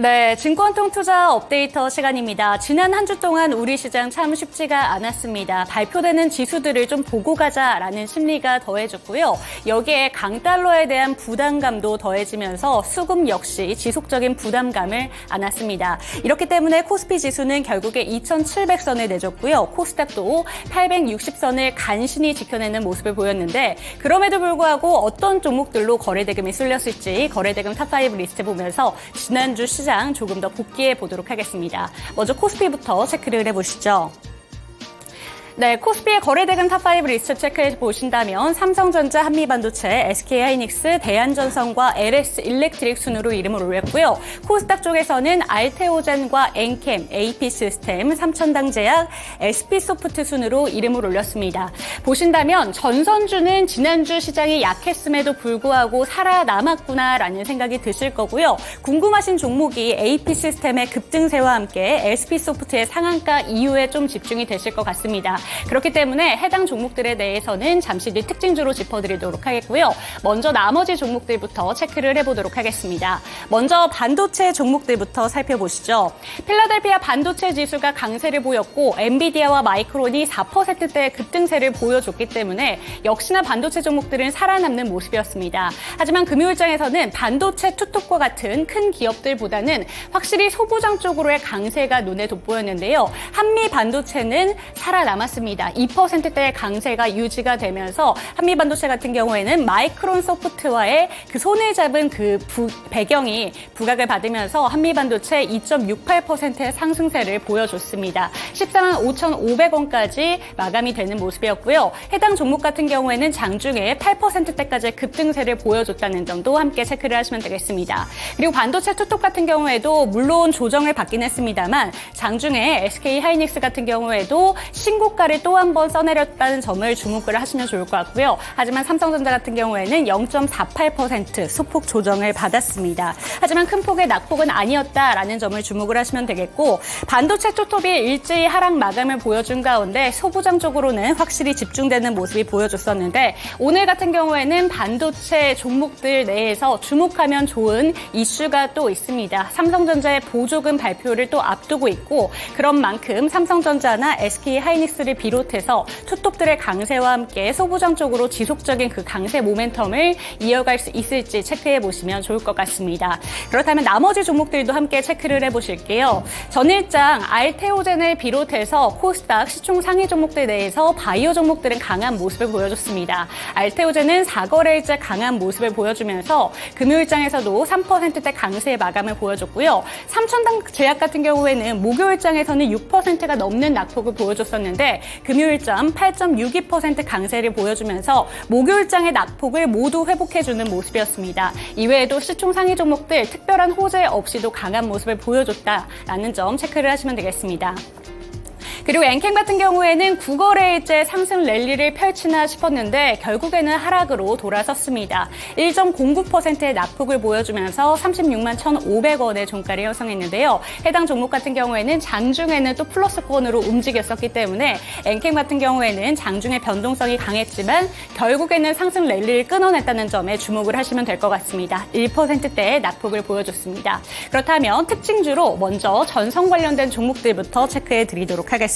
네, 증권통투자 업데이터 시간입니다. 지난 한 주 동안 우리 시장 참 쉽지가 않았습니다. 발표되는 지수들을 좀 보고 가자라는 심리가 더해졌고요. 여기에 강달러에 대한 부담감도 더해지면서 수급 역시 지속적인 부담감을 안았습니다. 이렇기 때문에 코스피 지수는 결국에 2,700선을 내줬고요. 코스닥도 860선을 간신히 지켜내는 모습을 보였는데 그럼에도 불구하고 어떤 종목들로 거래대금이 쏠렸을지 거래대금 탑5 리스트 보면서 지난주 시장 조금 더 복귀해 보도록 하겠습니다. 먼저 코스피부터 체크를 해보시죠. 네, 코스피의 거래대금 탑5 리스트 체크해 보신다면 삼성전자, 한미반도체, SK하이닉스, 대한전선과 LS일렉트릭 순으로 이름을 올렸고요. 코스닥 쪽에서는 알테오젠과 엔캠, AP시스템, 삼천당제약, SP소프트 순으로 이름을 올렸습니다. 보신다면 전선주는 지난주 시장이 약했음에도 불구하고 살아남았구나라는 생각이 드실 거고요. 궁금하신 종목이 AP시스템의 급등세와 함께 SP소프트의 상한가 이후에 좀 집중이 되실 것 같습니다. 그렇기 때문에 해당 종목들에 대해서는 잠시 뒤 특징주로 짚어드리도록 하겠고요. 먼저 나머지 종목들부터 체크를 해보도록 하겠습니다. 먼저 반도체 종목들부터 살펴보시죠. 필라델피아 반도체 지수가 강세를 보였고 엔비디아와 마이크론이 4%대의 급등세를 보여줬기 때문에 역시나 반도체 종목들은 살아남는 모습이었습니다. 하지만 금요일장에서는 반도체 투톱과 같은 큰 기업들보다는 확실히 소부장 쪽으로의 강세가 눈에 돋보였는데요. 한미 반도체는 살아남았습니다. 2%대의 강세가 유지가 되면서 한미반도체 같은 경우에는 마이크론 소프트와의 그 손을 잡은 그 배경이 부각을 받으면서 한미반도체 2.68%의 상승세를 보여줬습니다. 14만 5,500원까지 마감이 되는 모습이었고요. 해당 종목 같은 경우에는 장중에 8%대까지의 급등세를 보여줬다는 점도 함께 체크를 하시면 되겠습니다. 그리고 반도체 투톱 같은 경우에도 물론 조정을 받긴 했습니다만 장중에 SK하이닉스 같은 경우에도 신고가를 또 한 번 써내렸다는 점을 주목을 하시면 좋을 것 같고요. 하지만 삼성전자 같은 경우에는 0.48% 소폭 조정을 받았습니다. 하지만 큰 폭의 낙폭은 아니었다라는 점을 주목을 하시면 되겠고 반도체 투톱이 일제히 하락 마감을 보여준 가운데 소부장 쪽으로는 확실히 집중되는 모습이 보여줬었는데 오늘 같은 경우에는 반도체 종목들 내에서 주목하면 좋은 이슈가 또 있습니다. 삼성전자의 보조금 발표를 또 앞두고 있고 그런 만큼 삼성전자나 SK하이닉스를 비롯해서 투톱들의 강세와 함께 소부장 쪽으로 지속적인 그 강세 모멘텀을 이어갈 수 있을지 체크해 보시면 좋을 것 같습니다. 그렇다면 나머지 종목들도 함께 체크를 해보실게요. 전일장 알테오젠을 비롯해서 코스닥 시총 상위 종목들 내에서 바이오 종목들은 강한 모습을 보여줬습니다. 알테오젠은 4거래일째 강한 모습을 보여주면서 금요일장에서도 3%대 강세의 마감을 보여줬고요. 삼천당제약 같은 경우에는 목요일장에서는 6%가 넘는 낙폭을 보여줬었는데 금요일장 8.62% 강세를 보여주면서 목요일장의 낙폭을 모두 회복해주는 모습이었습니다. 이외에도 시총 상위 종목들 특별한 호재 없이도 강한 모습을 보여줬다라는 점 체크를 하시면 되겠습니다. 그리고 엔캠 같은 경우에는 9거래일째 상승 랠리를 펼치나 싶었는데 결국에는 하락으로 돌아섰습니다. 1.09%의 낙폭을 보여주면서 36만 1,500원의 종가를 형성했는데요. 해당 종목 같은 경우에는 장중에는 또 플러스권으로 움직였었기 때문에 엔캠 같은 경우에는 장중에 변동성이 강했지만 결국에는 상승 랠리를 끊어냈다는 점에 주목을 하시면 될 것 같습니다. 1%대의 낙폭을 보여줬습니다. 그렇다면 특징주로 먼저 전선 관련된 종목들부터 체크해 드리도록 하겠습니다.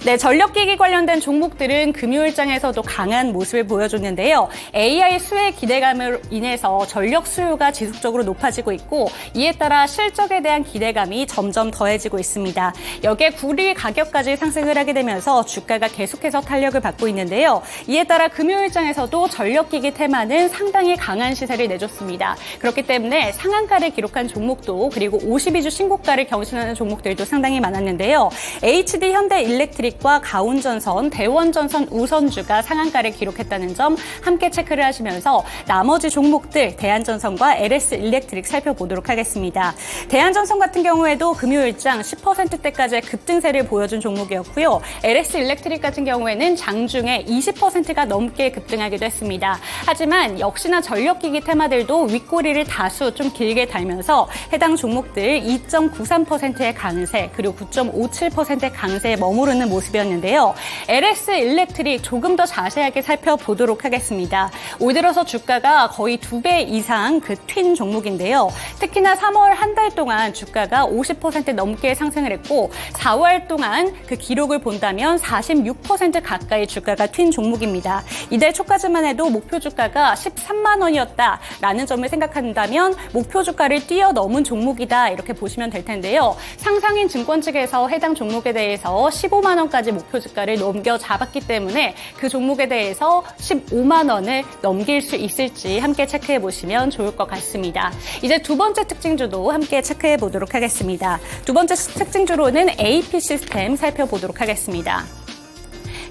네, 전력기기 관련된 종목들은 금요일장에서도 강한 모습을 보여줬는데요. AI 수혜 기대감으로 인해서 전력 수요가 지속적으로 높아지고 있고 이에 따라 실적에 대한 기대감이 점점 더해지고 있습니다. 여기에 구리 가격까지 상승을 하게 되면서 주가가 계속해서 탄력을 받고 있는데요. 이에 따라 금요일장에서도 전력기기 테마는 상당히 강한 시세를 내줬습니다. 그렇기 때문에 상한가를 기록한 종목도 그리고 52주 신고가를 경신하는 종목들도 상당히 많았는데요. HD 현대일렉트릭 과 가온전선, 대원전선 우선주가 상한가를 기록했다는 점 함께 체크를 하시면서 나머지 종목들 대한전선과 LS일렉트릭 살펴보도록 하겠습니다. 대한전선 같은 경우에도 금요일장 10%대까지의 급등세를 보여준 종목이었고요. LS일렉트릭 같은 경우에는 장중에 20%가 넘게 급등하기도 했습니다. 하지만 역시나 전력기기 테마들도 윗꼬리를 다수 좀 길게 달면서 해당 종목들 2.93%의 강세 그리고 9.57%의 강세에 머무르는 모습 모습이었는데요. LS 일렉트릭 조금 더 자세하게 살펴보도록 하겠습니다. 올 들어서 주가가 거의 2배 이상 그 튄 종목인데요. 특히나 3월 한 달 동안 주가가 50% 넘게 상승을 했고 4월 동안 그 기록을 본다면 46% 가까이 주가가 튄 종목입니다. 이달 초까지만 해도 목표 주가가 13만 원이었다라는 점을 생각한다면 목표 주가를 뛰어넘은 종목이다 이렇게 보시면 될 텐데요. 상상인 증권 측에서 해당 종목에 대해서 15만 원까지 목표 주가를 넘겨 잡았기 때문에 그 종목에 대해서 15만 원을 넘길 수 있을지 함께 체크해 보시면 좋을 것 같습니다. 이제 두 번째 특징주도 함께 체크해 보도록 하겠습니다. 두 번째 특징주로는 AP 시스템 살펴보도록 하겠습니다.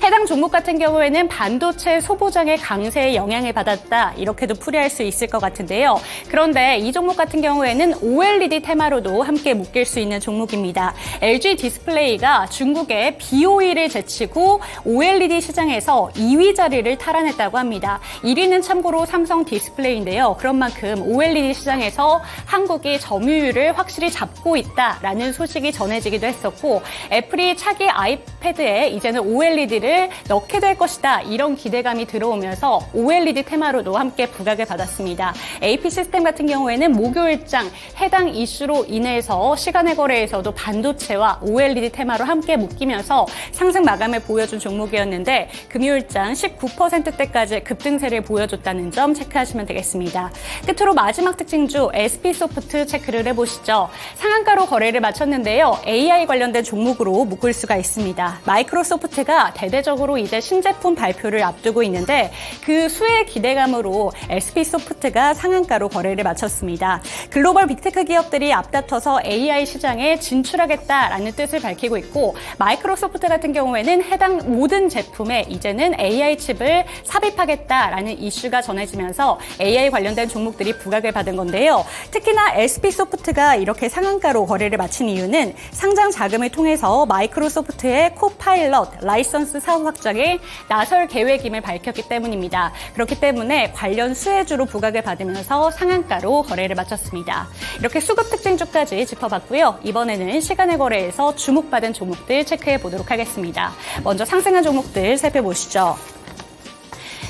해당 종목 같은 경우에는 반도체 소보장의 강세에 영향을 받았다 이렇게도 풀이할 수 있을 것 같은데요. 그런데 이 종목 같은 경우에는 OLED 테마로도 함께 묶일 수 있는 종목입니다. LG 디스플레이가 중국의 BOE를 제치고 OLED 시장에서 2위 자리를 탈환했다고 합니다. 1위는 참고로 삼성 디스플레이인데요. 그런 만큼 OLED 시장에서 한국이 점유율을 확실히 잡고 있다라는 소식이 전해지기도 했었고 애플이 차기 아이패드에 이제는 OLED를 넣게 될 것이다 이런 기대감이 들어오면서 OLED 테마로도 함께 부각을 받았습니다. AP 시스템 같은 경우에는 목요일장 해당 이슈로 인해서 시간의 거래에서도 반도체와 OLED 테마로 함께 묶이면서 상승 마감을 보여준 종목이었는데 금요일장 19%대까지 급등세를 보여줬다는 점 체크하시면 되겠습니다. 끝으로 마지막 특징주 SP소프트 체크를 해보시죠. 상한가로 거래를 마쳤는데요. AI 관련된 종목으로 묶을 수가 있습니다. 마이크로소프트가 대대적으로 이제 신제품 발표를 앞두고 있는데 그 수혜 기대감으로 SP소프트가 상한가로 거래를 마쳤습니다. 글로벌 빅테크 기업들이 앞다퉈서 AI 시장에 진출하겠다라는 뜻을 밝히고 있고 마이크로소프트 같은 경우에는 해당 모든 제품에 이제는 AI 칩을 삽입하겠다라는 이슈가 전해지면서 AI 관련된 종목들이 부각을 받은 건데요. 특히나 SP소프트가 이렇게 상한가로 거래를 마친 이유는 상장 자금을 통해서 마이크로소프트의 코파일럿 라이선스 사업 확장에 나설 계획임을 밝혔기 때문입니다. 그렇기 때문에 관련 수혜주로 부각을 받으면서 상한가로 거래를 마쳤습니다. 이렇게 수급 특징주까지 짚어봤고요. 이번에는 시간의 거래에서 주목받은 종목들 체크해 보도록 하겠습니다. 먼저 상승한 종목들 살펴보시죠.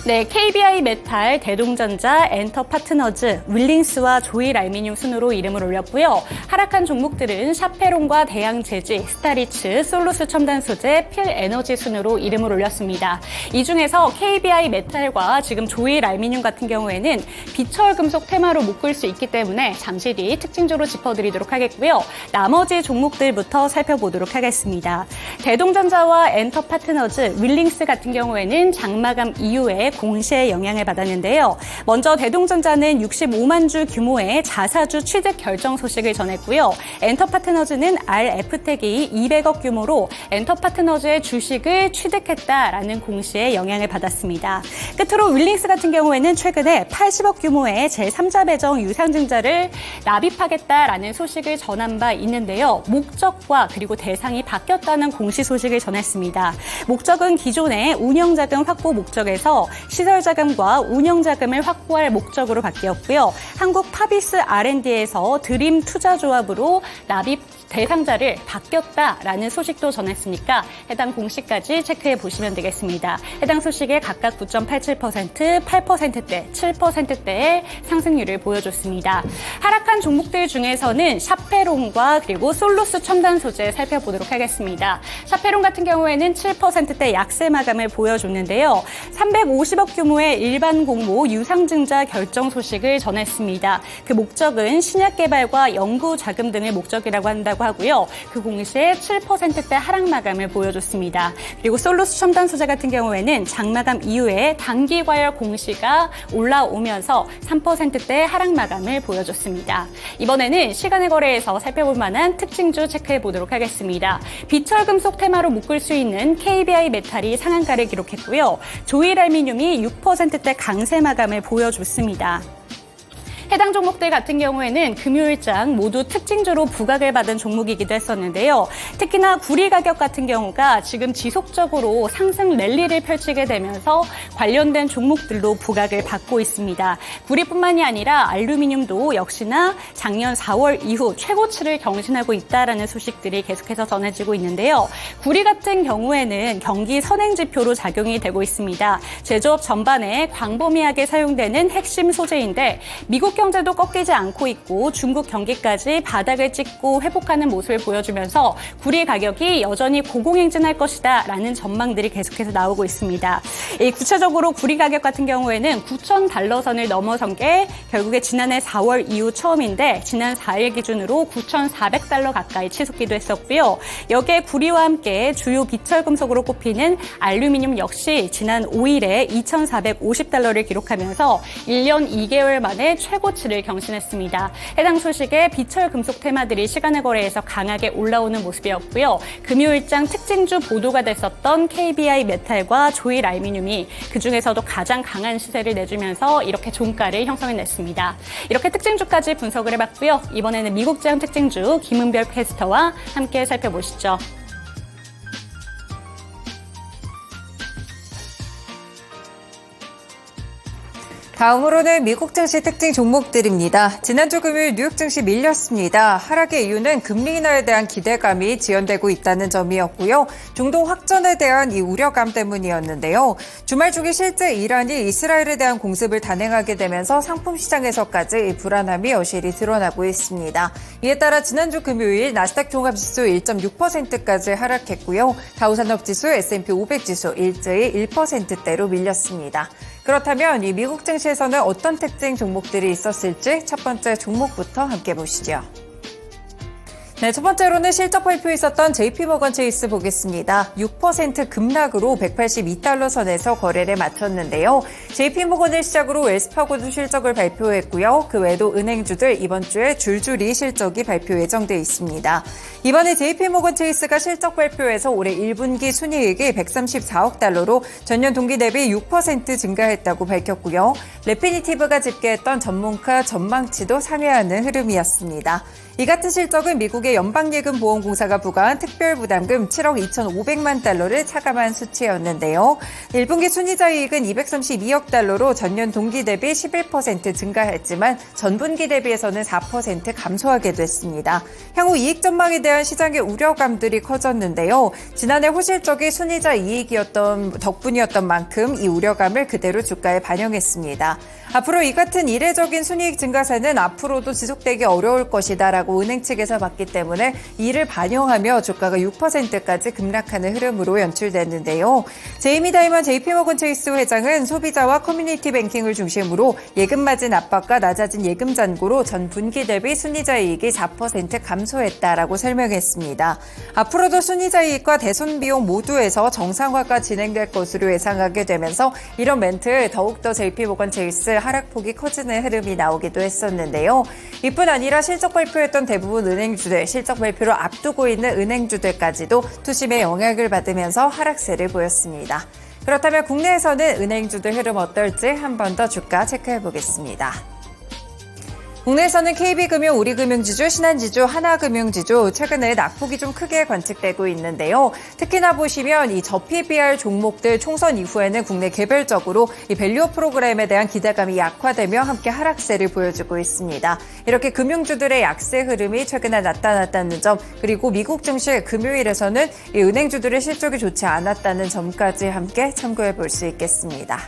네, KBI 메탈, 대동전자, 엔터파트너즈, 윌링스와 조일 알미늄 순으로 이름을 올렸고요. 하락한 종목들은 샤페론과 대양제지, 스타리츠, 솔루스 첨단소재, 필에너지 순으로 이름을 올렸습니다. 이 중에서 KBI 메탈과 지금 조일 알미늄 같은 경우에는 비철금속 테마로 묶을 수 있기 때문에 잠시 뒤 특징적으로 짚어드리도록 하겠고요. 나머지 종목들부터 살펴보도록 하겠습니다. 대동전자와 엔터파트너즈, 윌링스 같은 경우에는 장마감 이후에 공시에 영향을 받았는데요. 먼저 대동전자는 65만 주 규모의 자사주 취득 결정 소식을 전했고요. 엔터파트너즈는 RF텍이 200억 규모로 엔터파트너즈의 주식을 취득했다라는 공시에 영향을 받았습니다. 끝으로 윌링스 같은 경우에는 최근에 80억 규모의 제3자 배정 유상증자를 납입하겠다라는 소식을 전한 바 있는데요. 목적과 그리고 대상이 바뀌었다는 공시 소식을 전했습니다. 목적은 기존의 운영자금 확보 목적에서 시설자금과 운영자금을 확보할 목적으로 바뀌었고요. 한국 파비스 R&D에서 드림 투자조합으로 납입 대상자를 바뀌었다라는 소식도 전했으니까 해당 공시까지 체크해 보시면 되겠습니다. 해당 소식에 각각 9.87%, 8%대, 7%대의 상승률을 보여줬습니다. 하락한 종목들 중에서는 샤페론과 그리고 솔루스 첨단 소재 살펴보도록 하겠습니다. 샤페론 같은 경우에는 7%대 약세 마감을 보여줬는데요. 350억 규모의 일반 공모 유상증자 결정 소식을 전했습니다. 그 목적은 신약 개발과 연구 자금 등의 목적이라고 한다고 하고요. 그 공시에 7%대 하락 마감을 보여줬습니다. 그리고 솔루스 첨단 소재 같은 경우에는 장마감 이후에 단기 과열 공시가 올라오면서 3%대 하락 마감을 보여줬습니다. 이번에는 시간의 거래에서 살펴볼 만한 특징주 체크해 보도록 하겠습니다. 비철금속 테마로 묶을 수 있는 KBI 메탈이 상한가를 기록했고요. 조일 알미늄이 6%대 강세 마감을 보여줬습니다. 해당 종목들 같은 경우에는 금요일장 모두 특징주로 부각을 받은 종목이기도 했었는데요. 특히나 구리 가격 같은 경우가 지금 지속적으로 상승 랠리를 펼치게 되면서 관련된 종목들로 부각을 받고 있습니다. 구리뿐만이 아니라 알루미늄도 역시나 작년 4월 이후 최고치를 경신하고 있다라는 소식들이 계속해서 전해지고 있는데요. 구리 같은 경우에는 경기 선행지표로 작용이 되고 있습니다. 제조업 전반에 광범위하게 사용되는 핵심 소재인데 미국 경제도 꺾이지 않고 있고 중국 경기까지 바닥을 찍고 회복하는 모습을 보여주면서 구리 가격이 여전히 고공행진할 것이다 라는 전망들이 계속해서 나오고 있습니다. 구체적으로 구리 가격 같은 경우에는 9,000달러 선을 넘어선 게 결국에 지난해 4월 이후 처음인데 지난 4일 기준으로 9,400달러 가까이 치솟기도 했었고요. 여기에 구리와 함께 주요 비철금속으로 꼽히는 알루미늄 역시 지난 5일에 2,450달러를 기록하면서 1년 2개월 만에 최고치를 경신했습니다. 해당 소식에 비철금속 테마들이 시간의 거래에서 강하게 올라오는 모습이었고요. 금요일장 특징주 보도가 됐었던 KBI 메탈과 조일 알미늄이 그중에서도 가장 강한 시세를 내주면서 이렇게 종가를 형성해냈습니다. 이렇게 특징주까지 분석을 해봤고요. 이번에는 미국장 특징주 김은별 캐스터와 함께 살펴보시죠. 다음으로는 미국 증시 특징 종목들입니다. 지난주 금요일 뉴욕 증시 밀렸습니다. 하락의 이유는 금리 인하에 대한 기대감이 지연되고 있다는 점이었고요. 중동 확전에 대한 이 우려감 때문이었는데요. 주말 중에 실제 이란이 이스라엘에 대한 공습을 단행하게 되면서 상품 시장에서까지 이 불안함이 여실히 드러나고 있습니다. 이에 따라 지난주 금요일 나스닥 종합지수 1.6%까지 하락했고요. 다우산업지수, S&P 500지수 일제히 1%대로 밀렸습니다. 그렇다면 이 미국 증시에서는 어떤 특징 종목들이 있었을지 첫 번째 종목부터 함께 보시죠. 네, 첫 번째로는 실적 발표에 있었던 JP모건 체이스 보겠습니다. 6% 급락으로 182달러 선에서 거래를 마쳤는데요. JP모건을 시작으로 웰스파고도 실적을 발표했고요. 그 외에도 은행주들 이번 주에 줄줄이 실적이 발표 예정돼 있습니다. 이번에 JP모건 체이스가 실적 발표에서 올해 1분기 순이익이 134억 달러로 전년 동기 대비 6% 증가했다고 밝혔고요. 레피니티브가 집계했던 전문가 전망치도 상회하는 흐름이었습니다. 이 같은 실적은 미국의 연방예금보험공사가 부과한 특별부담금 7억 2,500만 달러를 차감한 수치였는데요. 1분기 순이자이익은 232억 달러로 전년 동기 대비 11% 증가했지만 전분기 대비해서는 4% 감소하게 됐습니다. 향후 이익 전망에 대한 시장의 우려감들이 커졌는데요. 지난해 호실적이 순이자 이익이었던 덕분이었던 만큼 이 우려감을 그대로 주가에 반영했습니다. 앞으로 이 같은 이례적인 순이익 증가세는 앞으로도 지속되기 어려울 것이다라고 은행 측에서 봤기 때문에 이를 반영하며 주가가 6%까지 급락하는 흐름으로 연출됐는데요. 제이미 다이먼 JP모건 체이스 회장은 소비자와 커뮤니티 뱅킹을 중심으로 예금 마진 압박과 낮아진 예금 잔고로 전 분기 대비 순이자 이익이 4% 감소했다라고 설명했습니다. 앞으로도 순이자 이익과 대손 비용 모두에서 정상화가 진행될 것으로 예상하게 되면서 이런 멘트 더욱더 JP모건 체이스 하락폭이 커지는 흐름이 나오기도 했었는데요. 이뿐 아니라 실적 발표했던 대부분 은행주들, 실적 발표를 앞두고 있는 은행주들까지도 투심의 영향을 받으면서 하락세를 보였습니다. 그렇다면 국내에서는 은행주들 흐름 어떨지 한 번 더 주가 체크해 보겠습니다. 국내에서는 KB금융, 우리금융지주, 신한지주, 하나금융지주 최근에 낙폭이 좀 크게 관측되고 있는데요. 특히나 보시면 이 저PBR 종목들 총선 이후에는 국내 개별적으로 이 밸류업 프로그램에 대한 기대감이 약화되며 함께 하락세를 보여주고 있습니다. 이렇게 금융주들의 약세 흐름이 최근에 나타났다는 점, 그리고 미국 증시 금요일에서는 이 은행주들의 실적이 좋지 않았다는 점까지 함께 참고해 볼 수 있겠습니다.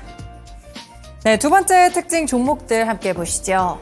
네, 두 번째 특징 종목들 함께 보시죠.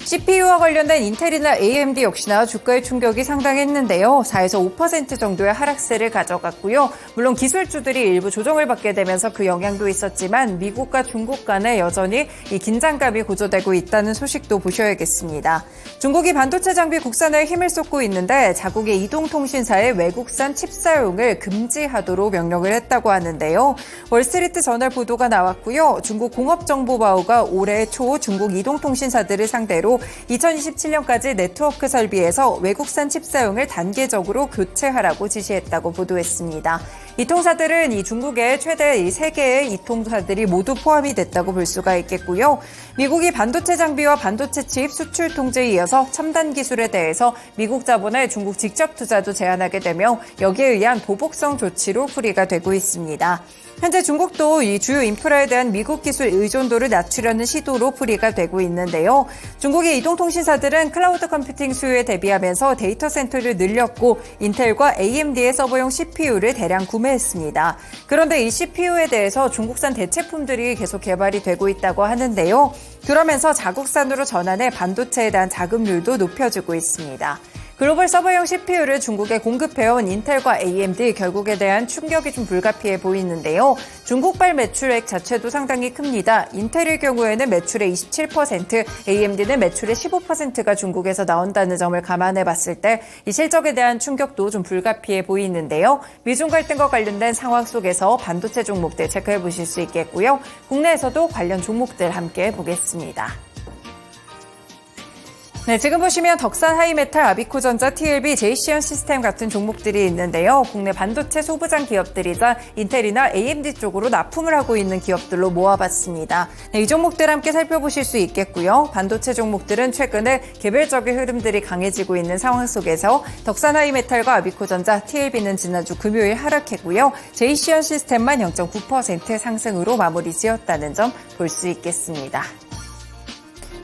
CPU와 관련된 인텔이나 AMD 역시나 주가의 충격이 상당했는데요. 4에서 5% 정도의 하락세를 가져갔고요. 물론 기술주들이 일부 조정을 받게 되면서 그 영향도 있었지만 미국과 중국 간에 여전히 이 긴장감이 고조되고 있다는 소식도 보셔야겠습니다. 중국이 반도체 장비 국산화에 힘을 쏟고 있는데 자국의 이동통신사의 외국산 칩 사용을 금지하도록 명령을 했다고 하는데요. 월스트리트 저널 보도가 나왔고요. 중국 공업정보바우가 올해 초 중국 이동통신사들을 상대로 있고 2027년까지 네트워크 설비에서 외국산 칩 사용을 단계적으로 교체하라고 지시했다고 보도했습니다. 이 통사들은 이 중국의 최대 3개의 이 통사들이 모두 포함이 됐다고 볼 수가 있겠고요. 미국이 반도체 장비와 반도체 칩 수출 통제에 이어서 첨단 기술에 대해서 미국 자본의 중국 직접 투자도 제한하게 되며 여기에 의한 보복성 조치로 풀이가 되고 있습니다. 현재 중국도 이 주요 인프라에 대한 미국 기술 의존도를 낮추려는 시도로 풀이가 되고 있는데요. 중국의 이동통신사들은 클라우드 컴퓨팅 수요에 대비하면서 데이터 센터를 늘렸고 인텔과 AMD의 서버용 CPU를 대량 구매했습니다. 그런데 이 CPU에 대해서 중국산 대체품들이 계속 개발이 되고 있다고 하는데요. 그러면서 자국산으로 전환해 반도체에 대한 자금률도 높여주고 있습니다. 글로벌 서버용 CPU를 중국에 공급해온 인텔과 AMD 결국에 대한 충격이 좀 불가피해 보이는데요. 중국발 매출액 자체도 상당히 큽니다. 인텔의 경우에는 매출의 27%, AMD는 매출의 15%가 중국에서 나온다는 점을 감안해 봤을 때 이 실적에 대한 충격도 좀 불가피해 보이는데요. 미중 갈등과 관련된 상황 속에서 반도체 종목들 체크해 보실 수 있겠고요. 국내에서도 관련 종목들 함께 보겠습니다. 네, 지금 보시면 덕산 하이메탈, 아비코전자, TLB, JC현 시스템 같은 종목들이 있는데요. 국내 반도체 소부장 기업들이자 인텔이나 AMD 쪽으로 납품을 하고 있는 기업들로 모아봤습니다. 네, 이 종목들 함께 살펴보실 수 있겠고요. 반도체 종목들은 최근에 개별적인 흐름들이 강해지고 있는 상황 속에서 덕산 하이메탈과 아비코전자, TLB는 지난주 금요일 하락했고요. JC현 시스템만 0.9% 상승으로 마무리 지었다는 점 볼 수 있겠습니다.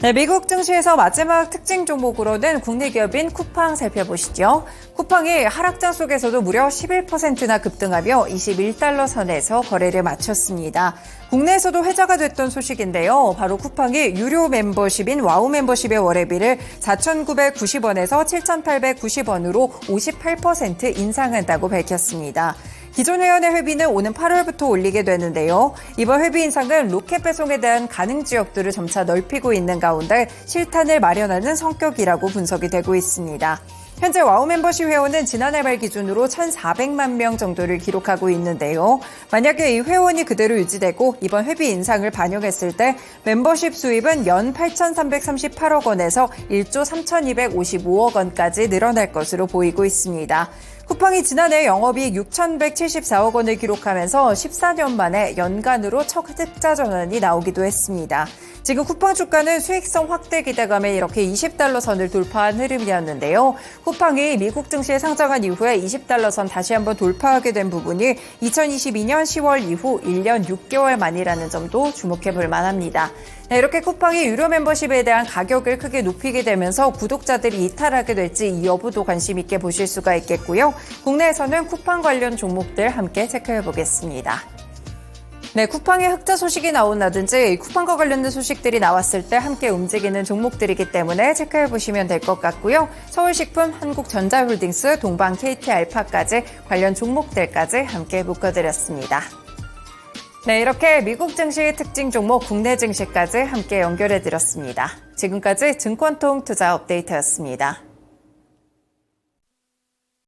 네, 미국 증시에서 마지막 특징 종목으로는 국내 기업인 쿠팡 살펴보시죠. 쿠팡이 하락장 속에서도 무려 11%나 급등하며 21달러 선에서 거래를 마쳤습니다. 국내에서도 회자가 됐던 소식인데요. 바로 쿠팡이 유료 멤버십인 와우 멤버십의 월회비를 4,990원에서 7,890원으로 58% 인상한다고 밝혔습니다. 기존 회원의 회비는 오는 8월부터 올리게 되는데요. 이번 회비 인상은 로켓 배송에 대한 가능 지역들을 점차 넓히고 있는 가운데 실탄을 마련하는 성격이라고 분석이 되고 있습니다. 현재 와우 멤버십 회원은 지난해 말 기준으로 1,400만 명 정도를 기록하고 있는데요. 만약에 이 회원이 그대로 유지되고 이번 회비 인상을 반영했을 때 멤버십 수입은 연 8,338억 원에서 1조 3,255억 원까지 늘어날 것으로 보이고 있습니다. 쿠팡이 지난해 영업이익 6,174억 원을 기록하면서 14년 만에 연간으로 첫 흑자 전환이 나오기도 했습니다. 지금 쿠팡 주가는 수익성 확대 기대감에 이렇게 20달러 선을 돌파한 흐름이었는데요. 쿠팡이 미국 증시에 상장한 이후에 20달러 선 다시 한번 돌파하게 된 부분이 2022년 10월 이후 1년 6개월 만이라는 점도 주목해 볼 만합니다. 네, 이렇게 쿠팡이 유료 멤버십에 대한 가격을 크게 높이게 되면서 구독자들이 이탈하게 될지 이 여부도 관심 있게 보실 수가 있겠고요. 국내에서는 쿠팡 관련 종목들 함께 체크해 보겠습니다. 네, 쿠팡의 흑자 소식이 나온다든지 쿠팡과 관련된 소식들이 나왔을 때 함께 움직이는 종목들이기 때문에 체크해 보시면 될 것 같고요. 서울식품, 한국전자홀딩스, 동방 KT알파까지 관련 종목들까지 함께 묶어드렸습니다. 네, 이렇게 미국 증시의 특징 종목, 국내 증시까지 함께 연결해 드렸습니다. 지금까지 증권통 투자 업데이트였습니다.